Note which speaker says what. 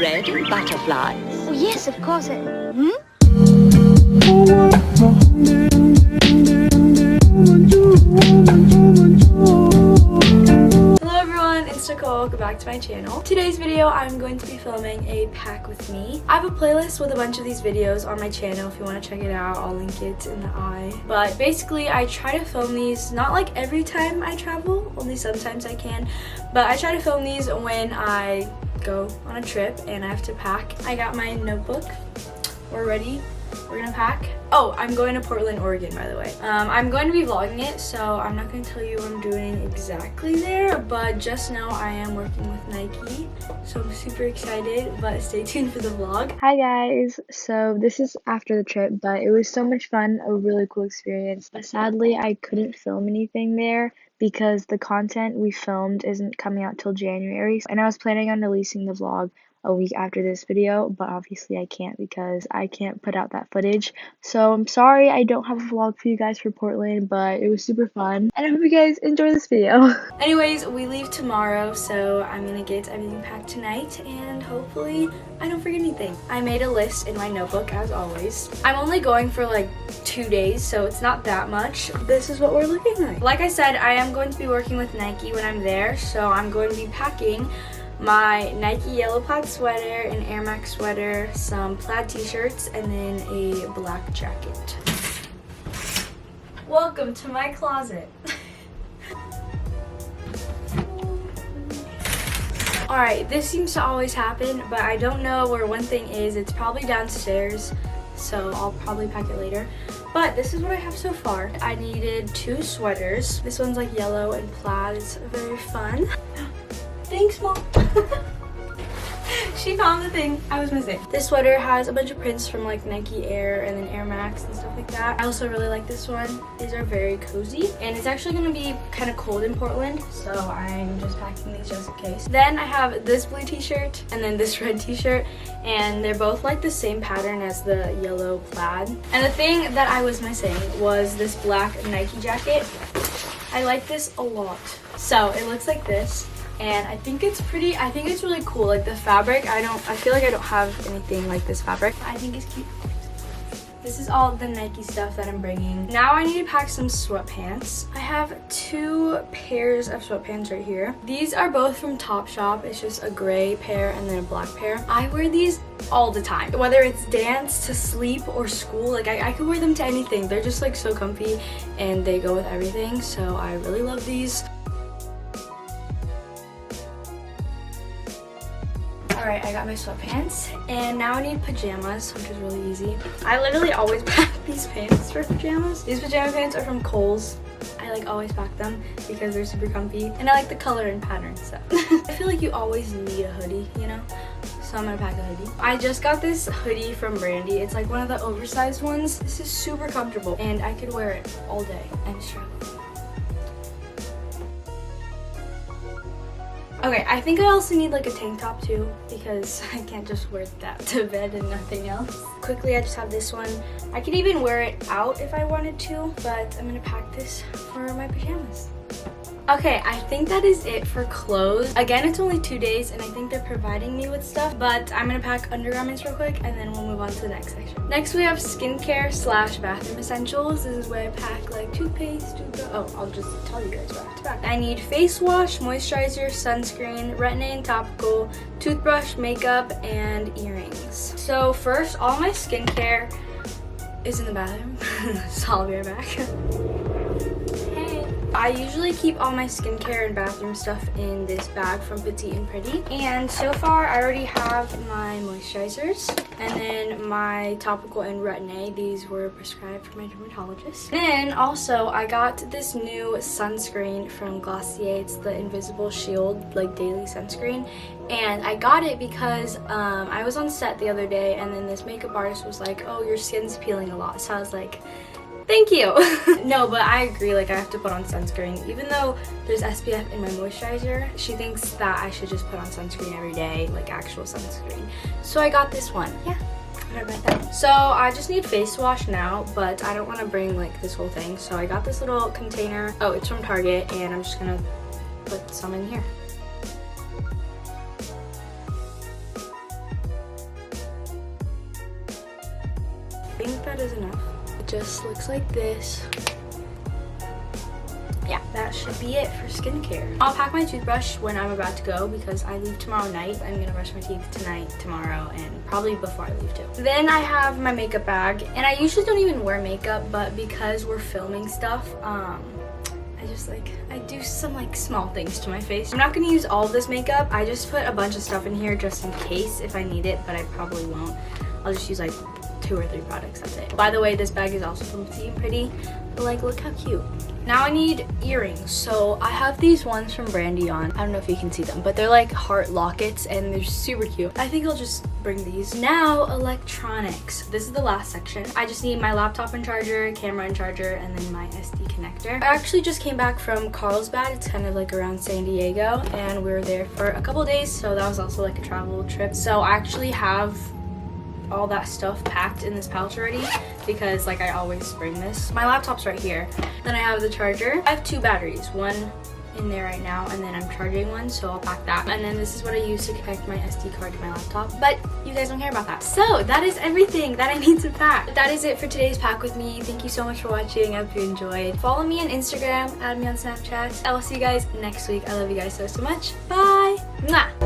Speaker 1: bread and butterflies?
Speaker 2: Oh, yes, of course.
Speaker 3: Hello everyone, it's Nicole. Welcome back to my channel. Today's video, I'm going to be filming a pack with me. I have a playlist with a bunch of these videos on my channel. If you want to check it out, I'll link it in the eye. But basically, I try to film these not like every time I travel, only sometimes I can. But I try to film these when I go on a trip and I have to pack. I got my notebook. We're ready. We're gonna pack. Oh, I'm going to Portland, Oregon, by the way. I'm going to be vlogging it, so I'm not going to tell you what I'm doing exactly there, but just know I am working with Nike, so I'm super excited, but stay tuned for the vlog. Hi guys, so this is after the trip, but it was so much fun, a really cool experience, but sadly I couldn't film anything there because the content we filmed isn't coming out till January, and I was planning on releasing the vlog a week after this video, but obviously I can't because I can't put out that footage. So I'm sorry I don't have a vlog for you guys for Portland, but it was super fun and I hope you guys enjoy this video. Anyways, we leave tomorrow, so I'm gonna get everything packed tonight and hopefully I don't forget anything. I made a list in my notebook as always. I'm only going for like 2 days, so it's not that much. This is what we're looking like. Like I said, I am going to be working with Nike when I'm there, so I'm going to be packing my Nike yellow plaid sweater, an Air Max sweater, some plaid t-shirts, and then a black jacket. Welcome to my closet. Alright, this seems to always happen, but I don't know where one thing is. It's probably downstairs, so I'll probably pack it later. But this is what I have so far. I needed 2 sweaters. This one's like yellow and plaid. It's very fun. Thanks, Mom. She found the thing I was missing. This sweater has a bunch of prints from like Nike Air and then Air Max and stuff like that. I also really like this one. These are very cozy and it's actually going to be kind of cold in Portland, so I'm just packing these just in case. Then I have this blue t-shirt and then this red t-shirt, and they're both like the same pattern as the yellow plaid. And the thing that I was missing was this black Nike jacket. I like this a lot. So it looks like this. And I think it's pretty, I think it's really cool. Like the fabric, I feel like I don't have anything like this fabric. I think it's cute. This is all the Nike stuff that I'm bringing. Now I need to pack some sweatpants. I have 2 pairs of sweatpants right here. These are both from Topshop. It's just a gray pair and then a black pair. I wear these all the time. Whether it's dance, to sleep, or school, like I could wear them to anything. They're just like so comfy and they go with everything. So I really love these. Alright, I got my sweatpants, and now I need pajamas, which is really easy. I literally always pack these pants for pajamas. These pajama pants are from Kohl's. I like always pack them because they're super comfy, and I like the color and pattern, so. I feel like you always need a hoodie, you know? So I'm gonna pack a hoodie. I just got this hoodie from Brandy. It's like one of the oversized ones. This is super comfortable, and I could wear it all day and travel. Okay, I think I also need like a tank top too because I can't just wear that to bed and nothing else. Quickly, I just have this one. I could even wear it out if I wanted to, but I'm gonna pack this for my pajamas. Okay, I think that is it for clothes. Again, it's only 2 days and I think they're providing me with stuff, but I'm gonna pack undergarments real quick and then we'll move on to the next section. Next, we have skincare / bathroom essentials. This is where I pack like toothpaste, I'll just tell you guys what I have to pack. I need face wash, moisturizer, sunscreen, retin-A topical, toothbrush, makeup, and earrings. So first, all my skincare is in the bathroom, so I'll be right back. I usually keep all my skincare and bathroom stuff in this bag from Petite and Pretty. And so far, I already have my moisturizers and then my topical and retin-A. These were prescribed from my dermatologist. Then also, I got this new sunscreen from Glossier. It's the Invisible Shield, like daily sunscreen. And I got it because I was on set the other day and then this makeup artist was like, oh, your skin's peeling a lot. So I was like, thank you. No, but I agree, like I have to put on sunscreen. Even though there's SPF in my moisturizer, she thinks that I should just put on sunscreen every day, like actual sunscreen. So I got this one. Yeah, I read that. So I just need face wash now, but I don't want to bring like this whole thing. So I got this little container. Oh, it's from Target, and I'm just gonna put some in here. that is enough. It just looks like this. Yeah, that should be it for skincare. I'll pack my toothbrush when I'm about to go because I leave tomorrow night. I'm gonna brush my teeth tonight, tomorrow, and probably before I leave too. Then I have my makeup bag, and I usually don't even wear makeup, but because we're filming stuff, I do some like small things to my face. I'm not gonna use all of this makeup. I just put a bunch of stuff in here just in case if I need it, but I probably won't. I'll just use like 2 or 3 products, that's it. By the way, this bag is also from Petite and Pretty, but like, look how cute. Now I need earrings. So I have these ones from Brandy on. I don't know if you can see them, but they're like heart lockets and they're super cute. I think I'll just bring these. Now, electronics. This is the last section. I just need my laptop and charger, camera and charger, and then my SD connector. I actually just came back from Carlsbad. It's kind of like around San Diego, and we were there for a couple days, so that was also like a travel trip. So I actually have all that stuff packed in this pouch already because like I always bring this. My laptop's right here. Then I have the charger. I have 2 batteries, one in there right now, and then I'm charging one, so I'll pack that. And then this is what I use to connect my SD card to my laptop, but you guys don't care about that. So that is everything that I need to pack. That is it for today's pack with me. Thank you so much for watching. I hope you enjoyed. Follow me on Instagram, add me on Snapchat. I will see you guys next week. I love you guys so much. Bye. Mwah.